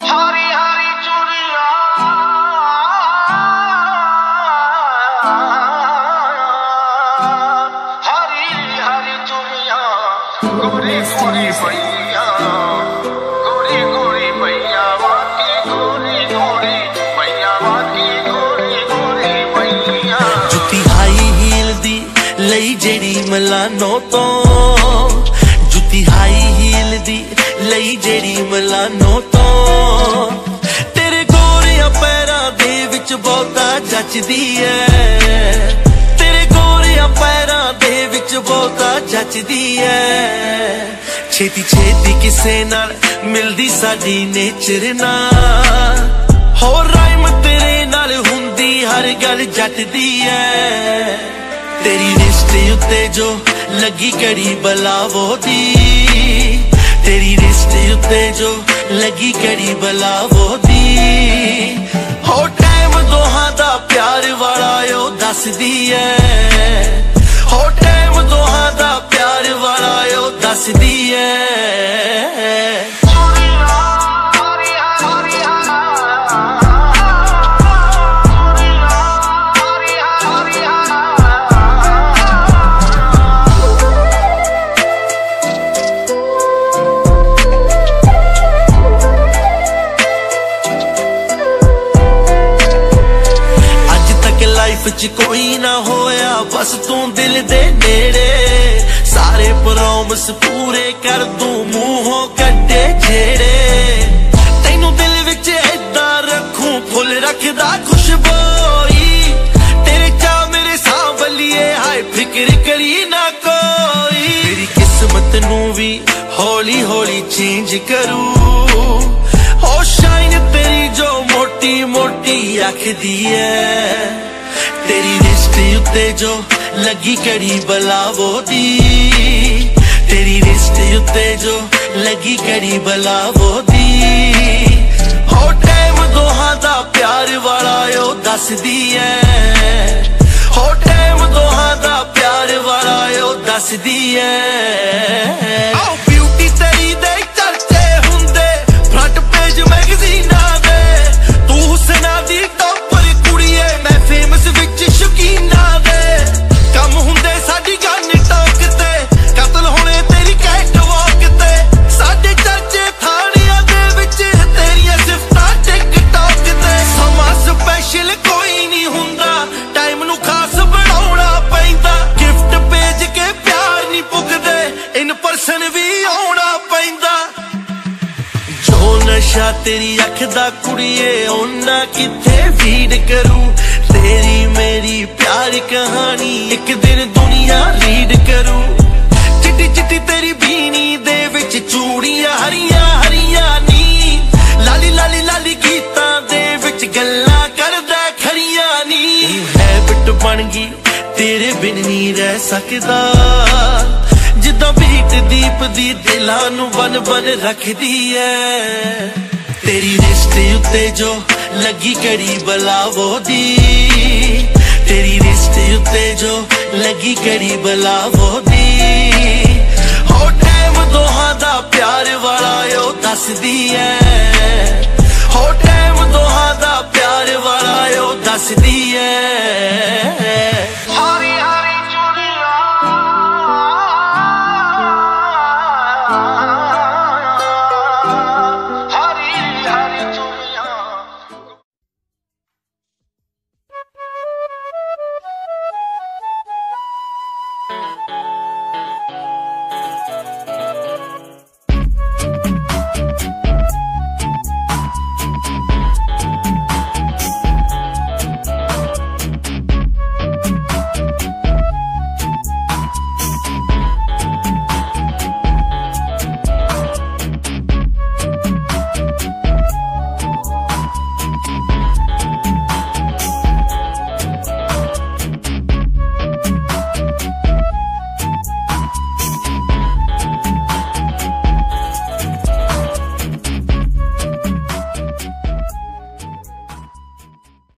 हरी हरी चूड़िया हरी हरी चूड़िया गोरी गोरी भैया गोरी गोरी भैया वाकी गोरी गोरी भैया वाकी गोरी गोरी भैया जुत्ती हाई हील दी लई जेड़ी मिलानो तो जुत्ती हाई हील दी लई जेड़ी मिलानो तो तेरे गोरिया पैरां दे विच बहुता जचदी है तेरे गोरिया पैरां दे विच बहुता जचदी है छेती छेती किसे नाल मिलदी साडी नेचर नाल हो राइम तेरे नाल हुंदी हर गल जटदी है तेरी रिश्ते उत्ते जो लगी कड़ी बलावो दी तेरी रिश्ते उत्ते जो लगी कड़ी बलावो दी हो टाइम दोहां दा प्यार वाला ओ दसदी है हो टाइम दोहां दा प्यार वाला ओ दसदी है च कोई ना होया बस तू दिल दे नेड़े सारे प्रॉमिस पूरे कर दूं मूहों कड्डे जेड़े तैनू दिल विच ऐदां रखूं फुल रखदा खुशबोई तेरे चा मेरे सांवलिए हाय फिक्र करी ना कोई मेरी किस्मत नू भी हौली हौली चेंज करूं हो शाइन तेरी जो मोटी मोटी आखदी है तेरी रिश्ते उत्ते जो लगी कड़ी बलावो दी तेरी रिश्ते उत्ते जो लगी कड़ी बलावो दी हो टाइम दोहां दा प्यार वाला ओ दसदी है हो टाइम दोहां दा प्यार वाला ओ दसदी है आओ ब्यूटी तेरी दे चर्चे हुंदे फ्रंट पेज मैगजीना दे तू हुसना दी टॉपर कुड़िए मैं फेमस शौकीना दे कम हुंदे साडी गन टॉक ते कतल होने तेरी कैट वॉक ते साडे चर्चे थाणियां दे विच तेरियां सिफतां टिकटॉक ते समा स्पैशल कोई नहीं हुंदा टाइम नू खास बनाउणा पैंदा गिफ्ट भेज के प्यार नहीं पुगदे इन पर्सन भी आउणा पैंदा जो नशा तेरी अख दा कुड़िए ओना किथे फीड करूं तेरी मेरी प्यार कहानी एक दिन दुनिया रीड करूं चिट्टी चिट्टी तेरी बीनी दे विच चूड़ियां हरियां हरियां नी लाली लाली लाली गीतां दे विच गल्लां करदा खरियां नी हैबिट बन गई तेरे बिन नहीं रह सकदा जिद्दां बीट दीप दी दिलां नू बन बन रखदी है तेरी रिश्ते उत्ते जो लगी कड़ी बलावो दी तेरी रिश्ते उत्ते जो लगी कड़ी बलावो दी